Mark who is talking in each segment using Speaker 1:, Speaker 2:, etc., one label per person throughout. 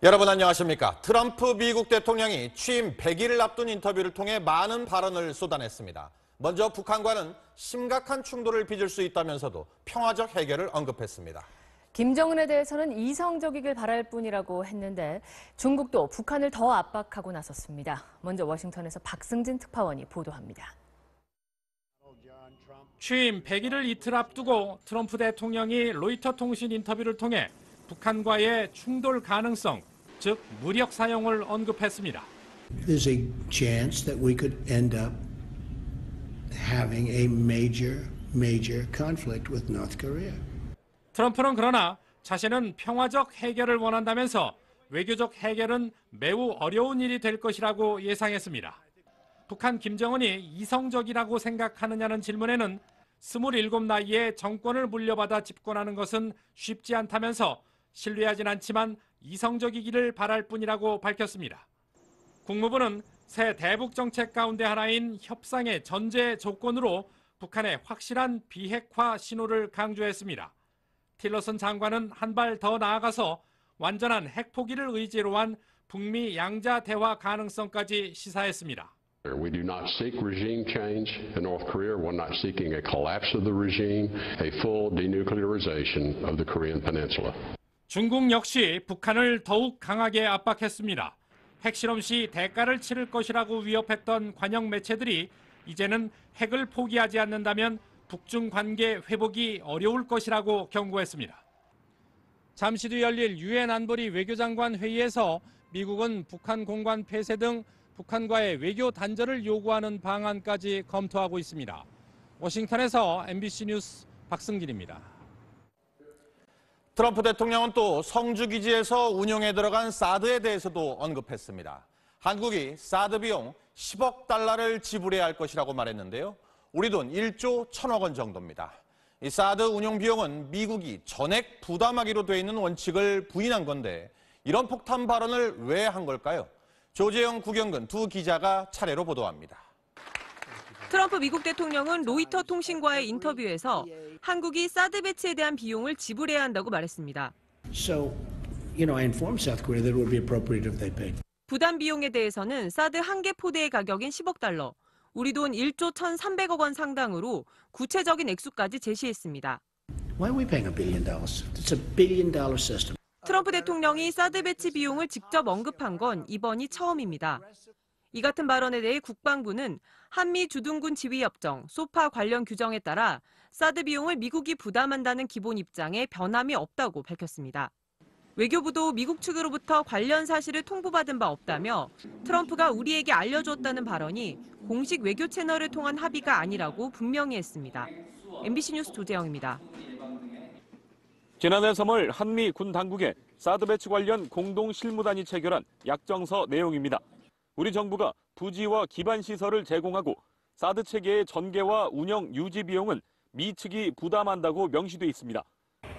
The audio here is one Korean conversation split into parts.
Speaker 1: 여러분 안녕하십니까? 트럼프 미국 대통령이 취임 100일을 앞둔 인터뷰를 통해 많은 발언을 쏟아냈습니다. 먼저 북한과는 심각한 충돌을 빚을 수 있다면서도 평화적 해결을 언급했습니다.
Speaker 2: 김정은에 대해서는 이성적이길 바랄 뿐이라고 했는데 중국도 북한을 더 압박하고 나섰습니다. 먼저 워싱턴에서 박승진 특파원이 보도합니다.
Speaker 3: 취임 100일을 이틀 앞두고 트럼프 대통령이 로이터 통신 인터뷰를 통해 북한과의 충돌 가능성, 즉 무력 사용을 언급했습니다.
Speaker 4: There's a chance that we could end up having a major conflict with North Korea.
Speaker 3: 트럼프는 그러나 자신은 평화적 해결을 원한다면서 외교적 해결은 매우 어려운 일이 될 것이라고 예상했습니다. 북한 김정은이 이성적이라고 생각하느냐는 질문에는 27 나이에 정권을 물려받아 집권하는 것은 쉽지 않다면서 신뢰하진 않지만 이성적이기를 바랄 뿐이라고 밝혔습니다. 국무부는 새 대북 정책 가운데 하나인 협상의 전제 조건으로 북한의 확실한 비핵화 신호를 강조했습니다. 틸러슨 장관은 한 발 더 나아가서 완전한 핵 포기를 의지로 한 북미 양자 대화 가능성까지 시사했습니다.
Speaker 5: We do not seek regime change in North Korea. We're not seeking a collapse of the regime, a full denuclearization of the Korean Peninsula.
Speaker 3: 중국 역시 북한을 더욱 강하게 압박했습니다. 핵실험 시 대가를 치를 것이라고 위협했던 관영 매체들이 이제는 핵을 포기하지 않는다면 북중 관계 회복이 어려울 것이라고 경고했습니다. 잠시 뒤 열릴 유엔 안보리 외교장관 회의에서 미국은 북한 공관 폐쇄 등 북한과의 외교 단절을 요구하는 방안까지 검토하고 있습니다. 워싱턴에서 MBC 뉴스 박승길입니다.
Speaker 1: 트럼프 대통령은 또 성주기지에서 운용에 들어간 사드에 대해서도 언급했습니다. 한국이 사드 비용 10억 달러를 지불해야 할 것이라고 말했는데요. 우리 돈 1조 1천억 원 정도입니다. 이 사드 운용 비용은 미국이 전액 부담하기로 돼 있는 원칙을 부인한 건데 이런 폭탄 발언을 왜 한 걸까요? 조재영, 구경근 두 기자가 차례로 보도합니다.
Speaker 6: 트럼프 미국 대통령은 로이터 통신과의 인터뷰에서 한국이 사드 배치에 대한 비용을 지불해야 한다고 말했습니다.
Speaker 4: So, I informed South Korea that it would be appropriate if they paid.
Speaker 6: 부담 비용에 대해서는 사드 한 개 포대의 가격인 10억 달러, 우리 돈 1조 1,300억 원 상당으로 구체적인 액수까지 제시했습니다.
Speaker 4: Why are we paying $1 billion? It's a $1 billion system.
Speaker 6: 트럼프 대통령이 사드 배치 비용을 직접 언급한 건 이번이 처음입니다. 이 같은 발언에 대해 국방부는 한미 주둔군 지휘협정, 소파 관련 규정에 따라 사드 비용을 미국이 부담한다는 기본 입장에 변함이 없다고 밝혔습니다. 외교부도 미국 측으로부터 관련 사실을 통보받은 바 없다며 트럼프가 우리에게 알려줬다는 발언이 공식 외교 채널을 통한 합의가 아니라고 분명히 했습니다. MBC 뉴스 조재영입니다.
Speaker 7: 지난해 3월 한미 군 당국에 사드 배치 관련 공동 실무단이 체결한 약정서 내용입니다. 우리 정부가 부지와 기반 시설을 제공하고 사드 체계의 전개와 운영 유지 비용은 미 측이 부담한다고 명시돼 있습니다.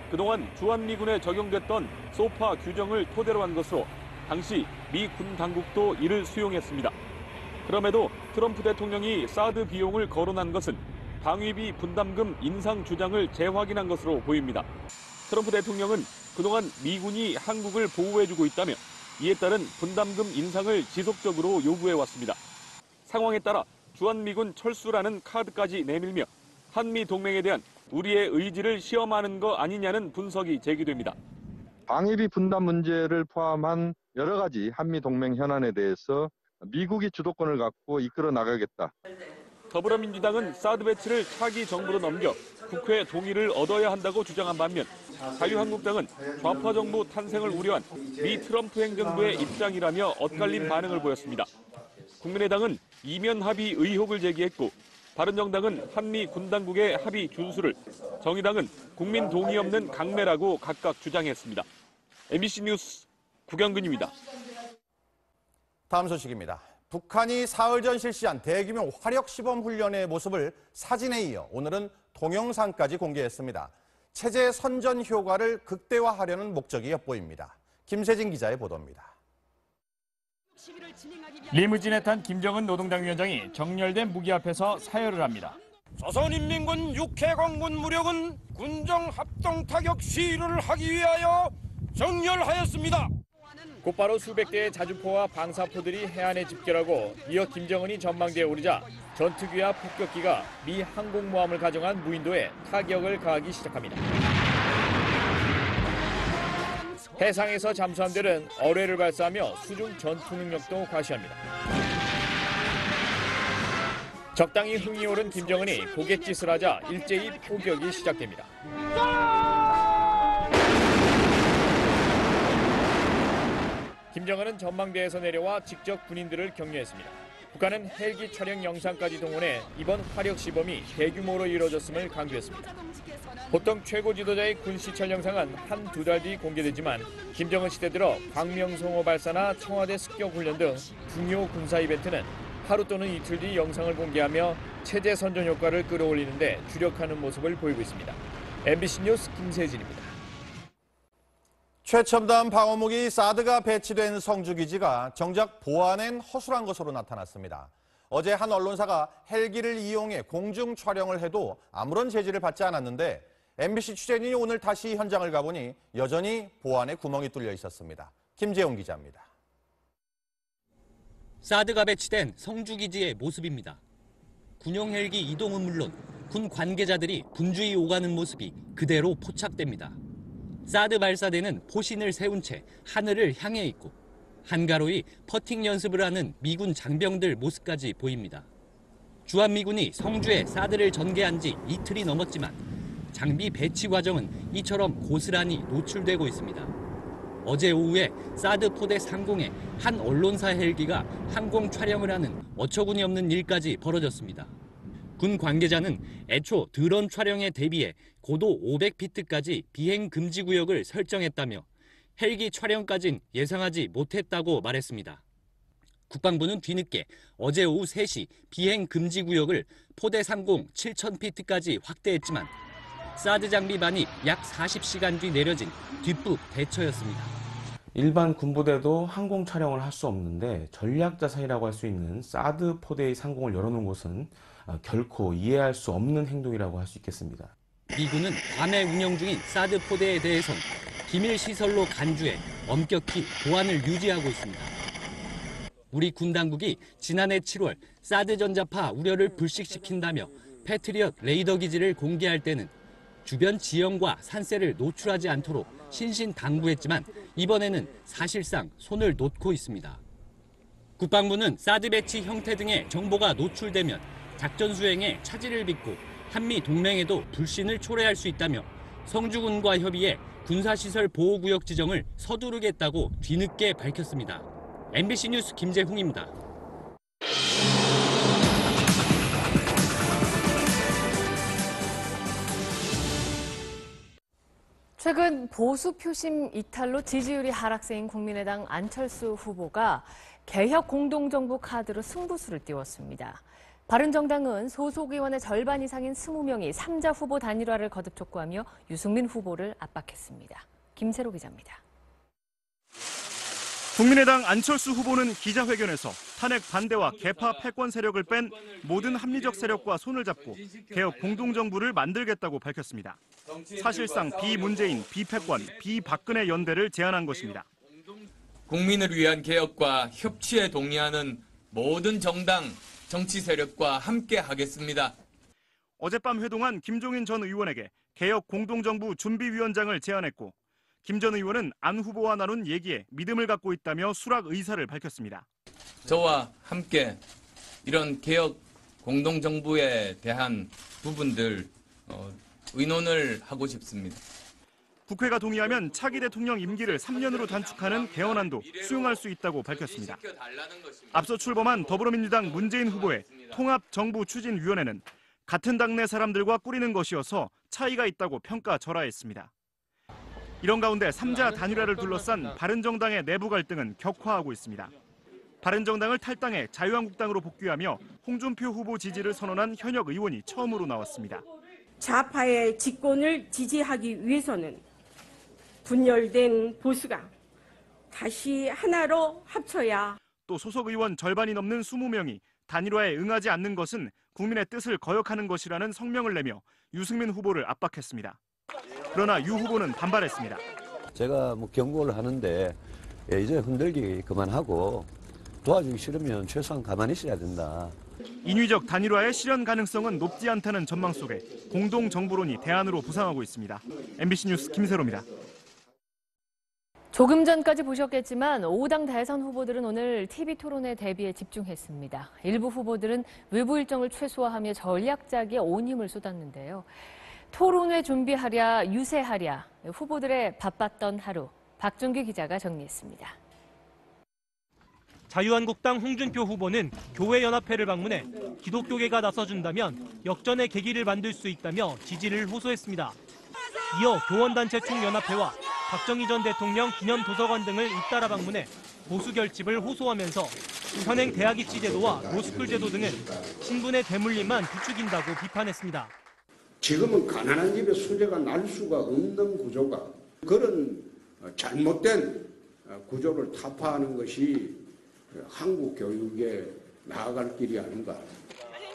Speaker 7: 그동안 주한미군에 적용됐던 소파 규정을 토대로 한 것으로 당시 미 군 당국도 이를 수용했습니다. 그럼에도 트럼프 대통령이 사드 비용을 거론한 것은 방위비 분담금 인상 주장을 재확인한 것으로 보입니다. 트럼프 대통령은 그동안 미군이 한국을 보호해주고 있다며 이에 따른 분담금 인상을 지속적으로 요구해왔습니다. 상황에 따라 주한미군 철수라는 카드까지 내밀며 한미 동맹에 대한 우리의 의지를 시험하는 거 아니냐는 분석이 제기됩니다.
Speaker 8: 방위비 분담 문제를 포함한 여러 가지 한미 동맹 현안에 대해서 미국이 주도권을 갖고 이끌어 나가겠다.
Speaker 7: 더불어민주당은 사드 배치를 차기 정부로 넘겨 국회 동의를 얻어야 한다고 주장한 반면 자유한국당은 좌파 정부 탄생을 우려한 미 트럼프 행정부의 입장이라며 엇갈린 반응을 보였습니다. 국민의당은 이면 합의 의혹을 제기했고 바른정당은 한미 군당국의 합의 준수를, 정의당은 국민 동의 없는 강매라고 각각 주장했습니다. MBC 뉴스 구경근입니다.
Speaker 1: 다음 소식입니다. 북한이 사흘 전 실시한 대규모 화력 시범 훈련의 모습을 사진에 이어 오늘은 동영상까지 공개했습니다. 체제 선전 효과를 극대화하려는 목적이 엿보입니다. 김세진 기자의 보도입니다.
Speaker 9: 리무진에 탄 김정은 노동당 위원장이 정렬된 무기 앞에서 사열을 합니다.
Speaker 10: 조선인민군 6회 공군 무력은 군정 합동 타격 시위를 하기 위하여 정렬하였습니다.
Speaker 9: 곧바로 수백 대의 자주포와 방사포들이 해안에 집결하고 이어 김정은이 전망대에 오르자 전투기와 폭격기가 미 항공모함을 가정한 무인도에 타격을 가하기 시작합니다. 해상에서 잠수함들은 어뢰를 발사하며 수중 전투 능력도 과시합니다. 적당히 흥이 오른 김정은이 고갯짓을 하자 일제히 포격이 시작됩니다. 김정은은 전망대에서 내려와 직접 군인들을 격려했습니다. 북한은 헬기 촬영 영상까지 동원해 이번 화력 시범이 대규모로 이루어졌음을 강조했습니다. 보통 최고 지도자의 군 시찰 영상은 한두 달 뒤 공개되지만 김정은 시대 들어 광명성호 발사나 청와대 습격 훈련 등 중요 군사 이벤트는 하루 또는 이틀 뒤 영상을 공개하며 체제 선전 효과를 끌어올리는 데 주력하는 모습을 보이고 있습니다. MBC 뉴스 김세진입니다.
Speaker 1: 최첨단 방어무기 사드가 배치된 성주기지가 정작 보안엔 허술한 것으로 나타났습니다. 어제 한 언론사가 헬기를 이용해 공중 촬영을 해도 아무런 제지를 받지 않았는데 MBC 취재진이 오늘 다시 현장을 가보니 여전히 보안에 구멍이 뚫려 있었습니다. 김재용 기자입니다.
Speaker 11: 사드가 배치된 성주기지의 모습입니다. 군용 헬기 이동은 물론 군 관계자들이 분주히 오가는 모습이 그대로 포착됩니다. 사드 발사대는 포신을 세운 채 하늘을 향해 있고 한가로이 퍼팅 연습을 하는 미군 장병들 모습까지 보입니다. 주한미군이 성주에 사드를 전개한 지 이틀이 넘었지만 장비 배치 과정은 이처럼 고스란히 노출되고 있습니다. 어제 오후에 사드 포대 상공에 한 언론사 헬기가 항공 촬영을 하는 어처구니 없는 일까지 벌어졌습니다. 군 관계자는 애초 드론 촬영에 대비해 고도 500피트까지 비행 금지 구역을 설정했다며 헬기 촬영까진 예상하지 못했다고 말했습니다. 국방부는 뒤늦게 어제 오후 3시 비행 금지 구역을 포대 상공 7,000피트까지 확대했지만 사드 장비 반입 약 40시간 뒤 내려진 뒷북 대처였습니다.
Speaker 12: 일반 군부대도 항공 촬영을 할 수 없는데 전략자산이라고 할 수 있는 사드 포대의 상공을 열어놓은 것은 결코 이해할 수 없는 행동이라고 할 수 있겠습니다.
Speaker 11: 미군은 밤에 운영 중인 사드 포대에 대해선 기밀 시설로 간주해 엄격히 보안을 유지하고 있습니다. 우리 군 당국이 지난해 7월 사드 전자파 우려를 불식시킨다며 패트리엇 레이더 기지를 공개할 때는 주변 지형과 산세를 노출하지 않도록 신신당부했지만 이번에는 사실상 손을 놓고 있습니다. 국방부는 사드 배치 형태 등의 정보가 노출되면 작전 수행에 차질을 빚고 한미 동맹에도 불신을 초래할 수 있다며 성주군과 협의해 군사시설 보호구역 지정을 서두르겠다고 뒤늦게 밝혔습니다. MBC 뉴스 김재훈입니다.
Speaker 2: 최근 보수 표심 이탈로 지지율이 하락세인 국민의당 안철수 후보가 개혁 공동정부 카드로 승부수를 띄웠습니다. 바른정당은 소속 의원의 절반 이상인 20명이 3자 후보 단일화를 거듭 촉구하며 유승민 후보를 압박했습니다. 김세로 기자입니다.
Speaker 13: 국민의당 안철수 후보는 기자회견에서 탄핵 반대와 개파 패권 세력을 뺀 모든 합리적 세력과 손을 잡고 개혁 공동정부를 만들겠다고 밝혔습니다. 사실상 비문재인, 비패권, 비박근혜 연대를 제안한 것입니다.
Speaker 14: 국민을 위한 개혁과 협치에 동의하는 모든 정당, 정치 세력과 함께 하겠습니다.
Speaker 13: 어젯밤 회동한 김종인 전 의원에게 개혁 공동정부 준비위원장을 제안했고 김 전 의원은 안 후보와 나눈 얘기에 믿음을 갖고 있다며 수락 의사를 밝혔습니다.
Speaker 14: 저와 함께 이런 개혁 공동정부에 대한 부분들 의논을 하고 싶습니다.
Speaker 13: 국회가 동의하면 차기 대통령 임기를 3년으로 단축하는 개헌안도 수용할 수 있다고 밝혔습니다. 앞서 출범한 더불어민주당 문재인 후보의 통합정부추진위원회는 같은 당내 사람들과 꾸리는 것이어서 차이가 있다고 평가절하했습니다. 이런 가운데 3자 단일화를 둘러싼 바른정당의 내부 갈등은 격화하고 있습니다. 바른정당을 탈당해 자유한국당으로 복귀하며 홍준표 후보 지지를 선언한 현역 의원이 처음으로 나왔습니다.
Speaker 15: 좌파의 집권을 지지하기 위해서는 분열된 보수가 다시 하나로 합쳐야.
Speaker 13: 또 소속 의원 절반이 넘는 20명이 단일화에 응하지 않는 것은 국민의 뜻을 거역하는 것이라는 성명을 내며 유승민 후보를 압박했습니다. 그러나 유 후보는 반발했습니다.
Speaker 16: 제가 경고를 하는데 이제 흔들기 그만하고 도와주기 싫으면 최소한 가만히 있어야 된다.
Speaker 13: 인위적 단일화의 실현 가능성은 높지 않다는 전망 속에 공동정부론이 대안으로 부상하고 있습니다. MBC 뉴스 김세로입니다.
Speaker 2: 조금 전까지 보셨겠지만 5당 대선 후보들은 오늘 TV 토론회 대비에 집중했습니다. 일부 후보들은 외부 일정을 최소화하며 전략자기에 온 힘을 쏟았는데요. 토론회 준비하랴 유세하랴 후보들의 바빴던 하루 박준규 기자가 정리했습니다.
Speaker 17: 자유한국당 홍준표 후보는 교회연합회를 방문해 기독교계가 나서준다면 역전의 계기를 만들 수 있다며 지지를 호소했습니다. 이어 교원단체 총연합회와 박정희 전 대통령 기념도서관 등을 잇따라 방문해 보수 결집을 호소하면서 현행 대학 입시 제도와 로스쿨 제도 등은 신분의 대물림만 부추긴다고 비판했습니다.
Speaker 4: 지금은 가난한 집에 수재가 날 수가 없는 구조가 그런 잘못된 구조를 타파하는 것이 한국 교육에 나아갈 길이 아닌가.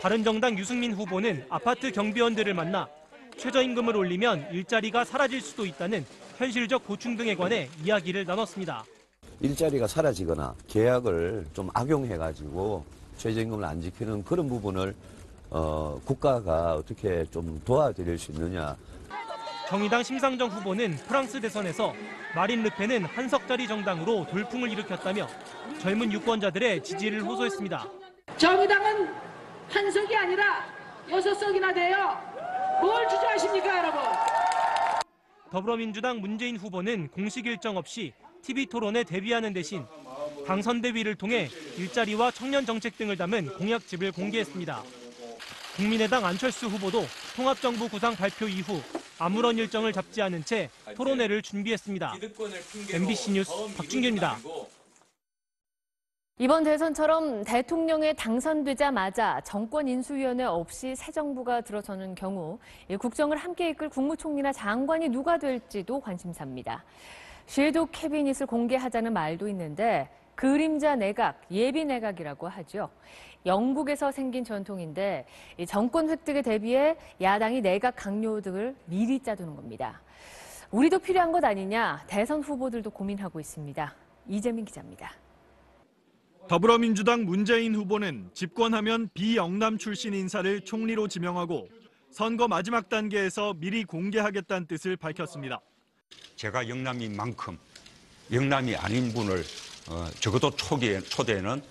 Speaker 17: 바른정당 유승민 후보는 아파트 경비원들을 만나 최저임금을 올리면 일자리가 사라질 수도 있다는 현실적 고충 등에 관해 이야기를 나눴습니다.
Speaker 16: 일자리가 사라지거나 계약을 좀 악용해가지고 최저임금을 안 지키는 그런 부분을 국가가 어떻게 좀 도와드릴 수 있느냐.
Speaker 17: 정의당 심상정 후보는 프랑스 대선에서 마린 르펜은 한석짜리 정당으로 돌풍을 일으켰다며 젊은 유권자들의 지지를 호소했습니다.
Speaker 18: 정의당은 한석이 아니라 6석이나 돼요. 뭘 주저하십니까, 여러분?
Speaker 17: 더불어민주당 문재인 후보는 공식 일정 없이 TV토론에 데뷔하는 대신 당선대위를 통해 일자리와 청년 정책 등을 담은 공약집을 공개했습니다. 국민의당 안철수 후보도 통합정부 구상 발표 이후 아무런 일정을 잡지 않은 채 토론회를 준비했습니다. MBC 뉴스 박준규입니다.
Speaker 2: 이번 대선처럼 대통령에 당선되자마자 정권인수위원회 없이 새 정부가 들어서는 경우 국정을 함께 이끌 국무총리나 장관이 누가 될지도 관심사입니다. 섀도우 캐비닛을 공개하자는 말도 있는데 그림자 내각, 예비 내각이라고 하죠. 영국에서 생긴 전통인데 정권 획득에 대비해 야당이 내각 강요 등을 미리 짜두는 겁니다. 우리도 필요한 것 아니냐 대선 후보들도 고민하고 있습니다. 이재민 기자입니다.
Speaker 13: 더불어민주당 문재인 후보는 집권하면 비영남 출신 인사를 총리로 지명하고 선거 마지막 단계에서 미리 공개하겠다는 뜻을 밝혔습니다.
Speaker 19: 제가 영남인 만큼 영남이 아닌 분을 적어도 초대에는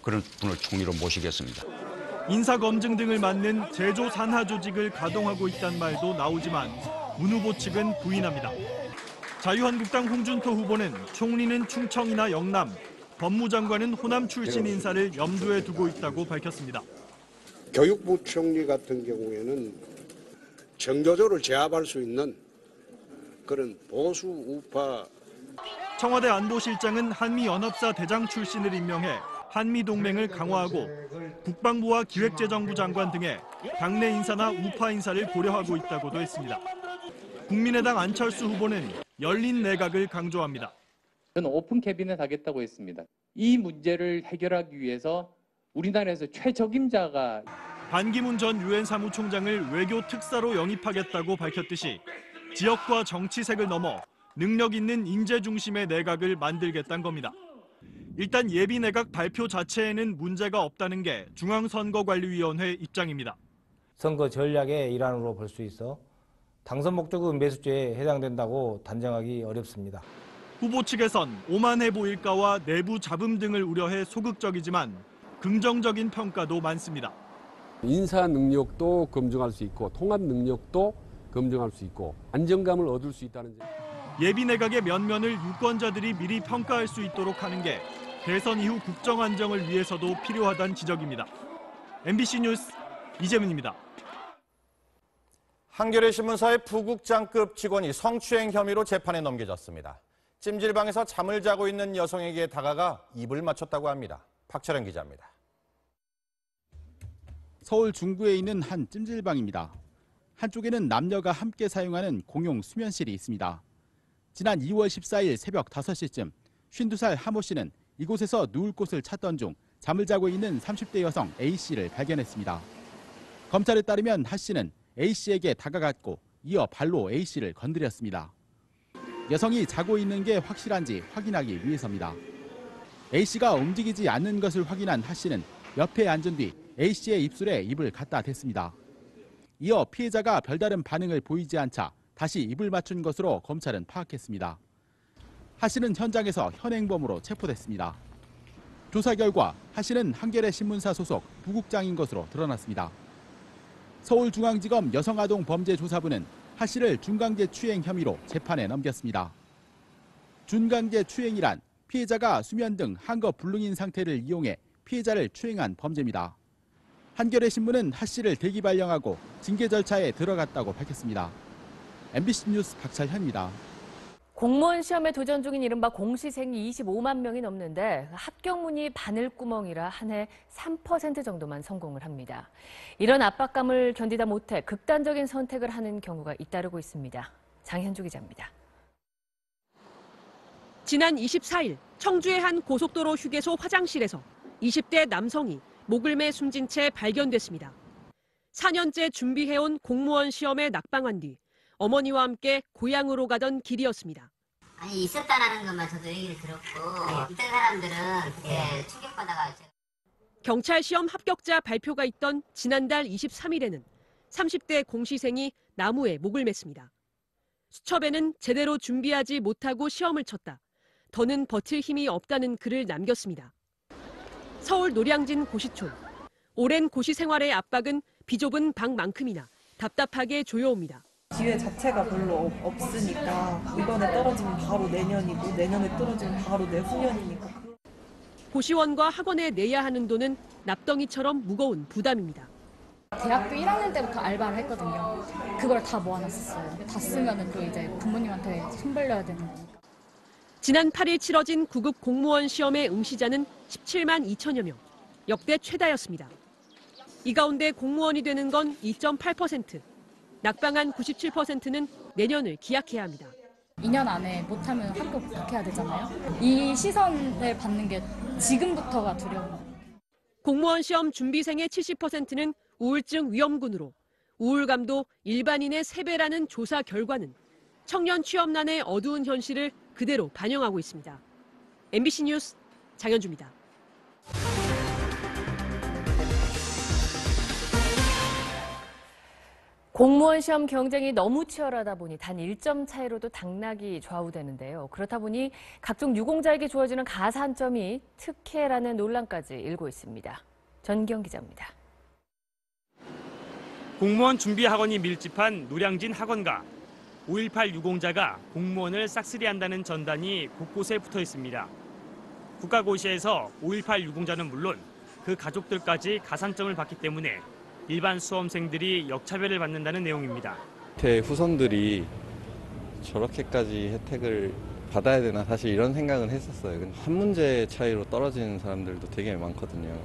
Speaker 19: 그런 분을 총리로 모시겠습니다.
Speaker 13: 인사검증 등을 맡는 제조 산하 조직을 가동하고 있다는 말도 나오지만 문 후보 측은 부인합니다. 자유한국당 홍준표 후보는 총리는 충청이나 영남, 법무장관은 호남 출신 인사를 염두에 두고 있다고 밝혔습니다.
Speaker 4: 교육부 총리 같은 경우에는 정조조를 제압할 수 있는 그런 보수 우파.
Speaker 13: 청와대 안보실장은 한미연합사 대장 출신을 임명해 한미동맹을 강화하고 국방부와 기획재정부 장관 등의 당내 인사나 우파 인사를 고려하고 있다고도 했습니다. 국민의당 안철수 후보는 열린 내각을 강조합니다.
Speaker 20: 저는 오픈 캐비넷 하겠다고 했습니다. 이 문제를 해결하기 위해서 우리나라에서 최적임자가
Speaker 13: 반기문 전 유엔 사무총장을 외교 특사로 영입하겠다고 밝혔듯이 지역과 정치색을 넘어 능력 있는 인재 중심의 내각을 만들겠다는 겁니다. 일단 예비 내각 발표 자체에는 문제가 없다는 게 중앙선거관리위원회 입장입니다.
Speaker 21: 선거 전략의 일환으로 볼 수 있어 당선 목적은 매수죄에 해당된다고 단정하기 어렵습니다.
Speaker 13: 후보 측에선 오만해 보일까와 내부 잡음 등을 우려해 소극적이지만 긍정적인 평가도 많습니다.
Speaker 22: 인사 능력도 검증할 수 있고 통합 능력도 검증할 수 있고 안정감을 얻을 수 있다는 점.
Speaker 13: 예비 내각의 면면을 유권자들이 미리 평가할 수 있도록 하는 게 대선 이후 국정 안정을 위해서도 필요하다는 지적입니다. MBC 뉴스 이재민입니다.
Speaker 1: 한겨레 신문사의 부국장급 직원이 성추행 혐의로 재판에 넘겨졌습니다. 찜질방에서 잠을 자고 있는 여성에게 다가가 입을 맞췄다고 합니다. 박철현 기자입니다.
Speaker 23: 서울 중구에 있는 한 찜질방입니다. 한쪽에는 남녀가 함께 사용하는 공용 수면실이 있습니다. 지난 2월 14일 새벽 5시쯤 52살 하모 씨는 이곳에서 누울 곳을 찾던 중 잠을 자고 있는 30대 여성 A씨를 발견했습니다. 검찰에 따르면 하 씨는 A씨에게 다가갔고 이어 발로 A씨를 건드렸습니다. 여성이 자고 있는 게 확실한지 확인하기 위해서입니다. A씨가 움직이지 않는 것을 확인한 하씨는 옆에 앉은 뒤 A씨의 입술에 입을 갖다 댔습니다. 이어 피해자가 별다른 반응을 보이지 않자 다시 입을 맞춘 것으로 검찰은 파악했습니다. 하씨는 현장에서 현행범으로 체포됐습니다. 조사 결과 하씨는 한겨레 신문사 소속 부국장인 것으로 드러났습니다. 서울중앙지검 여성아동범죄조사부는 하씨를 준강제 추행 혐의로 재판에 넘겼습니다. 준강제 추행이란 피해자가 수면 등 한거 불능인 상태를 이용해 피해자를 추행한 범죄입니다. 한겨레 신문은 하씨를 대기 발령하고 징계 절차에 들어갔다고 밝혔습니다. MBC 뉴스 박철현입니다.
Speaker 2: 공무원 시험에 도전 중인 이른바 공시생이 25만 명이 넘는데 합격문이 바늘구멍이라 한 해 3% 정도만 성공을 합니다. 이런 압박감을 견디다 못해 극단적인 선택을 하는 경우가 잇따르고 있습니다. 장현주 기자입니다.
Speaker 3: 지난 24일 청주의 한 고속도로 휴게소 화장실에서 20대 남성이 목을 매 숨진 채 발견됐습니다. 4년째 준비해온 공무원 시험에 낙방한 뒤 어머니와 함께 고향으로 가던 길이었습니다.
Speaker 5: 아니 있었다라는 것만 저도 얘기를 들었고 있던 사람들은 그때 충격받아가.
Speaker 3: 경찰 시험 합격자 발표가 있던 지난달 23일에는 30대 공시생이 나무에 목을 맸습니다. 수첩에는 제대로 준비하지 못하고 시험을 쳤다. 더는 버틸 힘이 없다는 글을 남겼습니다. 서울 노량진 고시촌. 오랜 고시 생활의 압박은 비좁은 방만큼이나 답답하게 조여옵니다.
Speaker 6: 기회 자체가 별로 없으니까 이번에 떨어지면 바로 내년이고 내년에 떨어지면 바로 내후년이니까.
Speaker 3: 고시원과 학원에 내야 하는 돈은 납덩이처럼 무거운 부담입니다.
Speaker 24: 대학교 1학년 때부터 알바를 했거든요. 그걸 다 모아놨었어요. 다 쓰면은 또 이제 부모님한테 손 벌려야 되는 거니까.
Speaker 3: 지난 8일 치러진 구급 공무원 시험의 응시자는 17만 2천여 명, 역대 최다였습니다. 이 가운데 공무원이 되는 건 2.8%, 낙방한 97%는 내년을 기약해야 합니다.
Speaker 24: 2년 안에 못하면 학교 복학해야 되잖아요. 이 시선을 받는 게 지금부터가 두려워요.
Speaker 3: 공무원 시험 준비생의 70%는 우울증 위험군으로 우울감도 일반인의 3배라는 조사 결과는 청년 취업난의 어두운 현실을 그대로 반영하고 있습니다. MBC 뉴스 장현주입니다.
Speaker 2: 공무원 시험 경쟁이 너무 치열하다 보니 단 1점 차이로도 당락이 좌우되는데요. 그렇다 보니 각종 유공자에게 주어지는 가산점이 특혜라는 논란까지 일고 있습니다. 전기영 기자입니다.
Speaker 25: 공무원 준비 학원이 밀집한 노량진 학원가. 5.18 유공자가 공무원을 싹쓸이한다는 전단이 곳곳에 붙어 있습니다. 국가고시에서 5.18 유공자는 물론 그 가족들까지 가산점을 받기 때문에 일반 수험생들이 역차별을 받는다는 내용입니다.
Speaker 26: 제 후손들이 저렇게까지 혜택을 받아야 되나 사실 이런 생각은 했었어요. 한 문제 차이로 떨어지는 사람들도 되게 많거든요.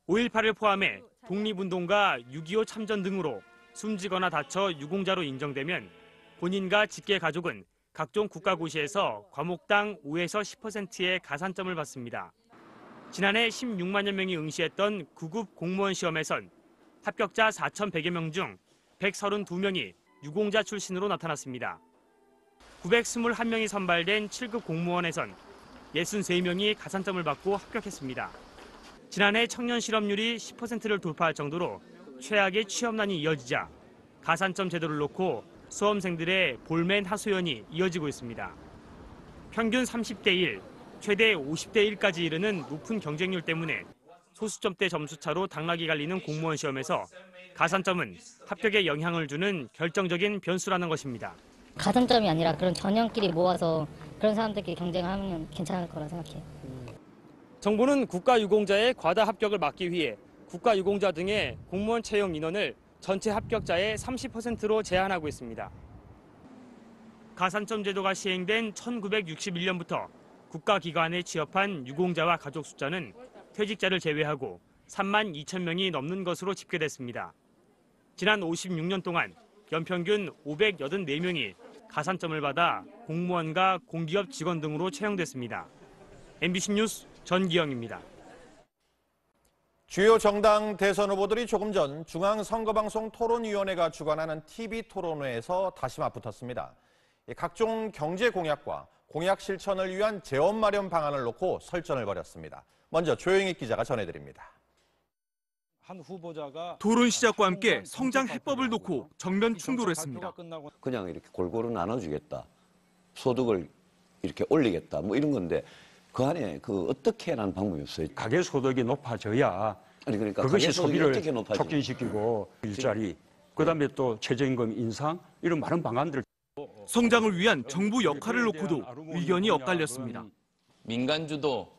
Speaker 25: 5.18을 포함해 독립운동과 6.25 참전 등으로 숨지거나 다쳐 유공자로 인정되면 본인과 직계 가족은 각종 국가고시에서 과목당 5에서 10%의 가산점을 받습니다. 지난해 16만여 명이 응시했던 9급 공무원 시험에선 합격자 4,100여 명 중 132명이 유공자 출신으로 나타났습니다. 921명이 선발된 7급 공무원에선 63명이 가산점을 받고 합격했습니다. 지난해 청년 실업률이 10%를 돌파할 정도로 최악의 취업난이 이어지자 가산점 제도를 놓고 수험생들의 볼멘 하소연이 이어지고 있습니다. 평균 30대 1, 최대 50대 1까지 이르는 높은 경쟁률 때문에 소수점대 점수차로 당락이 갈리는 공무원 시험에서 가산점은 합격에 영향을 주는 결정적인 변수라는 것입니다.
Speaker 27: 가산점이 아니라 그런 전형끼리 모아서 그런 사람들끼리 경쟁하면 괜찮을 거라 생각해요.
Speaker 25: 정부는 국가유공자의 과다 합격을 막기 위해 국가유공자 등의 공무원 채용 인원을 전체 합격자의 30%로 제한하고 있습니다. 가산점 제도가 시행된 1961년부터 국가기관에 취업한 유공자와 가족 숫자는 퇴직자를 제외하고 3만 2천 명이 넘는 것으로 집계됐습니다. 지난 56년 동안 연평균 584명이 가산점을 받아 공무원과 공기업 직원 등으로 채용됐습니다. MBC 뉴스 전기영입니다.
Speaker 1: 주요 정당 대선 후보들이 조금 전 중앙선거방송 토론위원회가 주관하는 TV 토론회에서 다시 맞붙었습니다. 각종 경제 공약과 공약 실천을 위한 재원 마련 방안을 놓고 설전을 벌였습니다. 먼저 조영익 기자가 전해드립니다.
Speaker 7: 한 후보자가
Speaker 8: 토론 시작과 함께 성장 해법을 놓고 정면 충돌했습니다.
Speaker 16: 그냥 이렇게 골고루 나눠주겠다. 소득을 이렇게 올리겠다. 뭐 이런 건데 그 안에 어떻게 하는 방법이 없어요.
Speaker 19: 가계 소득이 높아져야
Speaker 16: 그러니까
Speaker 19: 그것이 소비를
Speaker 16: 어떻게 높아지는
Speaker 19: 촉진시키고 일자리, 그다음에 또 최저임금 인상 이런 많은 방안들.
Speaker 8: 성장을 위한 정부 역할을 놓고도 의견이 엇갈렸습니다.
Speaker 9: 민간 주도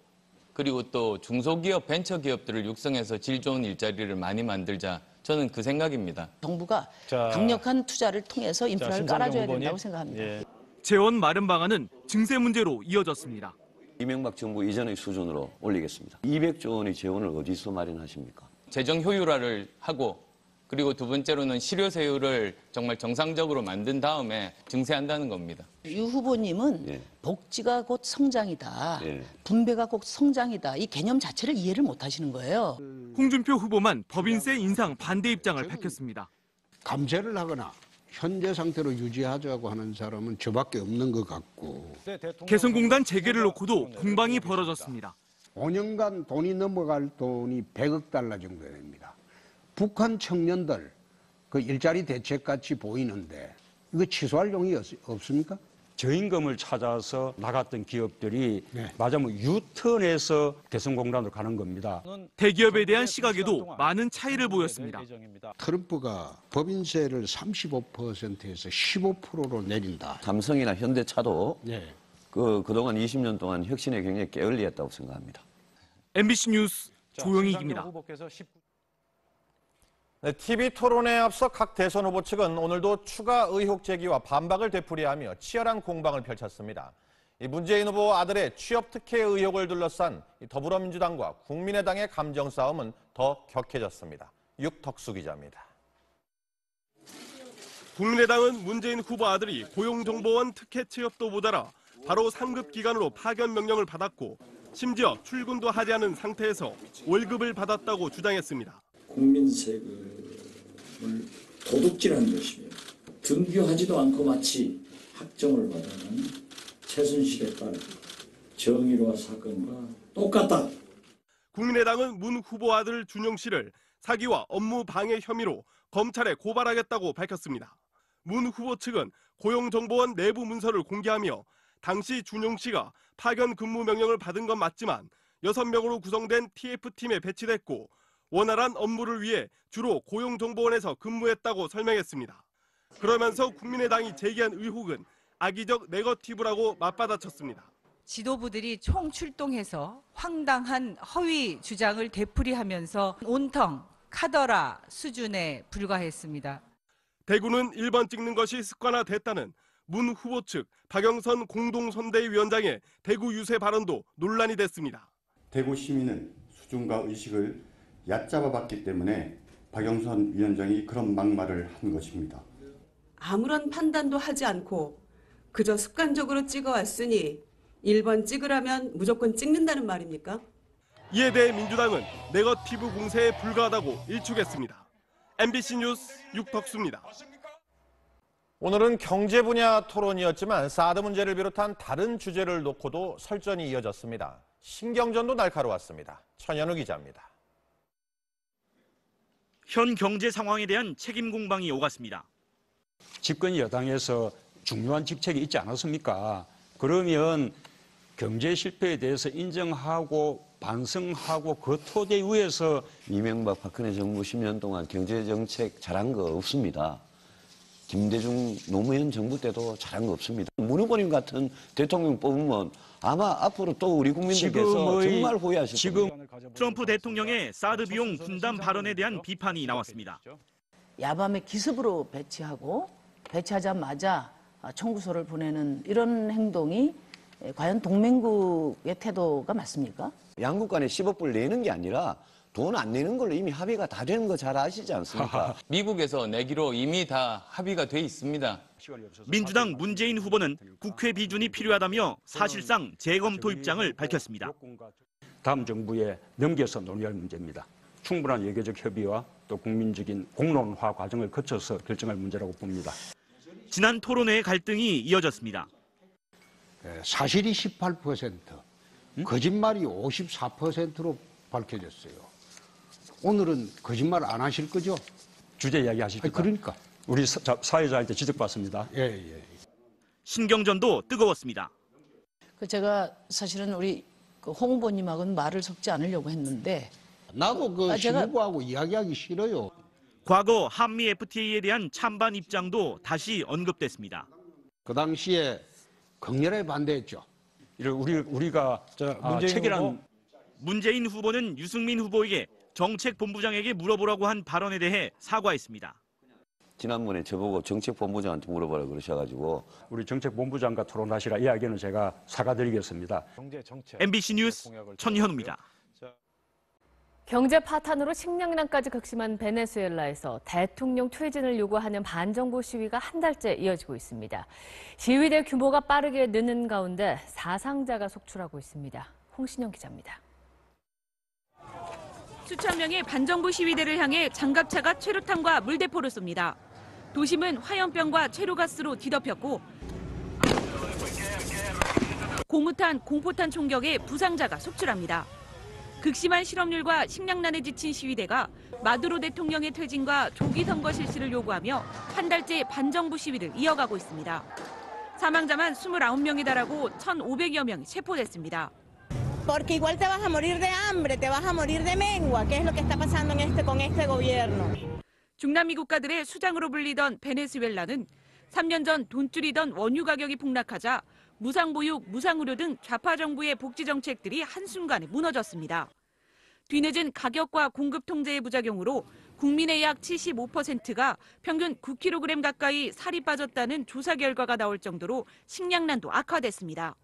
Speaker 9: 그리고 또 중소기업, 벤처기업들을 육성해서 질 좋은 일자리를 많이 만들자. 저는 그 생각입니다.
Speaker 18: 정부가 강력한 투자를 통해서 인프라를 깔아줘야 된다고 생각합니다.
Speaker 8: 예. 재원 마련 방안은 증세 문제로 이어졌습니다.
Speaker 16: 이명박 정부 이전의 수준으로 올리겠습니다. 200조 원의 재원을 어디서 마련하십니까?
Speaker 9: 재정 효율화를 하고 그리고 두 번째로는 실효세율을 정말 정상적으로 만든 다음에 증세한다는 겁니다.
Speaker 18: 유 후보님은 복지가 곧 성장이다. 분배가 곧 성장이다. 이 개념 자체를 이해를 못 하시는 거예요.
Speaker 8: 홍준표 후보만 법인세 인상 반대 입장을 밝혔습니다.
Speaker 4: 감세를 하거나 현재 상태로 유지하자고 하는 사람은 저밖에 없는 것 같고.
Speaker 8: 개성공단 재개를 놓고도 공방이 벌어졌습니다.
Speaker 4: 5년간 돈이 넘어갈 돈이 100억 달러 정도 됩니다. 북한 청년들 그 일자리 대책같이 보이는데 이거 취소할 용이 없습니까?
Speaker 19: 저임금을 찾아서 나갔던 기업들이 맞으면 유턴해서 개성공단으로 가는 겁니다.
Speaker 8: 대기업에 대한 시각에도 많은 차이를 보였습니다.
Speaker 4: 트럼프가 법인세를 35%에서 15%로 내린다.
Speaker 16: 삼성이나 현대차도 그동안 20년 동안 혁신에 굉장히 게을리했다고 생각합니다.
Speaker 8: MBC 뉴스 조영익입니다.
Speaker 1: TV 토론에 앞서 각 대선 후보 측은 오늘도 추가 의혹 제기와 반박을 되풀이하며 치열한 공방을 펼쳤습니다. 문재인 후보 아들의 취업 특혜 의혹을 둘러싼 더불어민주당과 국민의당의 감정 싸움은 더 격해졌습니다. 육덕수 기자입니다.
Speaker 8: 국민의당은 문재인 후보 아들이 고용정보원 특혜 취업도 모자라 바로 상급 기관으로 파견 명령을 받았고 심지어 출근도 하지 않은 상태에서 월급을 받았다고 주장했습니다.
Speaker 10: 국민 세금을 도둑질하는 것이며 등교하지도 않고 마치 학점을 받아가는 최순실의 딸 정의로와 사건과 똑같다.
Speaker 8: 국민의당은 문 후보 아들 준용 씨를 사기와 업무 방해 혐의로 검찰에 고발하겠다고 밝혔습니다. 문 후보 측은 고용정보원 내부 문서를 공개하며 당시 준용 씨가 파견 근무 명령을 받은 건 맞지만 6명으로 구성된 TF팀에 배치됐고 원활한 업무를 위해 주로 고용정보원에서 근무했다고 설명했습니다. 그러면서 국민의당이 제기한 의혹은 악의적 네거티브라고 맞받아쳤습니다.
Speaker 11: 지도부들이 총출동해서 황당한 허위 주장을 되풀이하면서 온텅 카더라 수준에 불과했습니다.
Speaker 8: 대구는 1번 찍는 것이 습관화됐다는 문 후보 측 박영선 공동선대위원장의 대구 유세 발언도 논란이 됐습니다.
Speaker 12: 대구 시민은 수준과 의식을 얕잡아봤기 때문에 박영선 위원장이 그런 막말을 한 것입니다.
Speaker 14: 아무런 판단도 하지 않고 그저 습관적으로 찍어왔으니 1번 찍으라면 무조건 찍는다는 말입니까?
Speaker 8: 이에 대해 민주당은 네거티브 공세에 불과하다고 일축했습니다. MBC 뉴스 육덕수입니다.
Speaker 1: 오늘은 경제 분야 토론이었지만 사드 문제를 비롯한 다른 주제를 놓고도 설전이 이어졌습니다. 신경전도 날카로웠습니다. 천연우 기자입니다.
Speaker 28: 현 경제 상황에 대한 책임 공방이 오갔습니다.
Speaker 19: 집권 여당에서 중요한 직책이 있지 않았습니까? 그러면 경제 실패에 대해서 인정하고 반성하고 그 토대 위에서
Speaker 16: 이명박 박근혜 정부 10년 동안 경제정책 잘한 거 없습니다. 김대중 노무현 정부 때도 잘한 거 없습니다. 문 후보님 같은 대통령 뽑으면 아마 앞으로 또 우리 국민들께서 정말 후회하실 겁니다.
Speaker 28: 트럼프 대통령의 사드 비용 분담 발언에 대한 비판이 나왔습니다.
Speaker 18: 야밤에 기습으로 배치하고 배치하자마자 청구서를 보내는 이런 행동이 과연 동맹국의 태도가 맞습니까?
Speaker 16: 양국 간에 10억 불 내는 게 아니라 돈 안 내는 걸로 이미 합의가 다 되는 거 잘 아시지 않습니까?
Speaker 9: 미국에서 내기로 이미 다 합의가 돼 있습니다.
Speaker 28: 민주당 문재인 후보는 국회 비준이 필요하다며 사실상 재검토 입장을 밝혔습니다.
Speaker 19: 다음 정부에 넘겨서 논의할 문제입니다. 충분한 외교적 협의와 또 국민적인 공론화 과정을 거쳐서 결정할 문제라고 봅니다.
Speaker 28: 지난 토론회 갈등이 이어졌습니다.
Speaker 4: 사실이 18%, 거짓말이 54%로 밝혀졌어요. 오늘은 거짓말 안 하실 거죠?
Speaker 19: 주제 이야기 하십니까?
Speaker 4: 그러니까.
Speaker 19: 우리 사회자한테 지적받습니다.
Speaker 4: 예.
Speaker 28: 신경전도 뜨거웠습니다.
Speaker 18: 제가 사실은 우리 홍 후보님하고는 말을 섞지 않으려고 했는데
Speaker 4: 나도 신부하고 이야기하기 싫어요.
Speaker 28: 과거 한미 FTA에 대한 찬반 입장도 다시 언급됐습니다.
Speaker 4: 그 당시에 극렬하게 반대했죠.
Speaker 19: 우리가 체결한
Speaker 28: 문재인 후보는 유승민 후보에게 정책본부장에게 물어보라고 한 발언에 대해 사과했습니다.
Speaker 16: 지난번에 저보고 정책본부장한테 물어보라고 그러셔가지고
Speaker 19: 우리 정책본부장과 토론하시라 이야기는 제가 사과드리겠습니다.
Speaker 28: MBC 뉴스 천현우입니다.
Speaker 2: 경제 파탄으로 식량난까지 극심한 베네수엘라에서 대통령 퇴진을 요구하는 반정부 시위가 한 달째 이어지고 있습니다. 시위대 규모가 빠르게 느는 가운데 사상자가 속출하고 있습니다. 홍신영 기자입니다.
Speaker 5: 수천 명의 반정부 시위대를 향해 장갑차가 최루탄과 물대포를 쏩니다. 도심은 화염병과 최루가스로 뒤덮였고 고무탄, 공포탄 총격에 부상자가 속출합니다. 극심한 실업률과 식량난에 지친 시위대가 마두로 대통령의 퇴진과 조기 선거 실시를 요구하며 한 달째 반정부 시위를 이어가고 있습니다. 사망자만 29명에 달하고 1,500여 명이 체포됐습니다.
Speaker 13: Porque igual te vas a morir de hambre, te vas a morir de mengua, que es lo que está pasando con este gobierno.
Speaker 5: 중남미 국가들의 수장으로 불리던 베네수엘라는 3년 전 돈줄이던 원유 가격이 폭락하자 무상보육, 무상의료 등 좌파 정부의 복지 정책들이 한순간에 무너졌습니다. 뒤늦은 가격과 공급 통제의 부작용으로 국민의 약 75%가 평균 9kg 가까이 살이 빠졌다는 조사 결과가 나올 정도로 식량난도 악화됐습니다.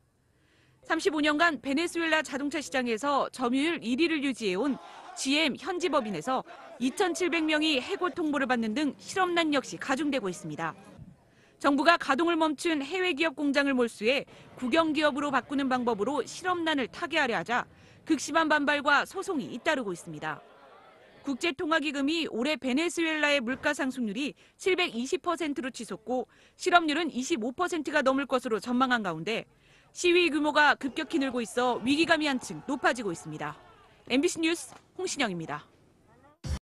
Speaker 5: 35년간 베네수엘라 자동차 시장에서 점유율 1위를 유지해온 GM 현지 법인에서 2,700명이 해고 통보를 받는 등 실업난 역시 가중되고 있습니다. 정부가 가동을 멈춘 해외 기업 공장을 몰수해 국영 기업으로 바꾸는 방법으로 실업난을 타개하려 하자 극심한 반발과 소송이 잇따르고 있습니다. 국제통화기금이 올해 베네수엘라의 물가 상승률이 720%로 치솟고 실업률은 25%가 넘을 것으로 전망한 가운데 시위 규모가 급격히 늘고 있어 위기감이 한층 높아지고 있습니다. MBC 뉴스 홍신영입니다.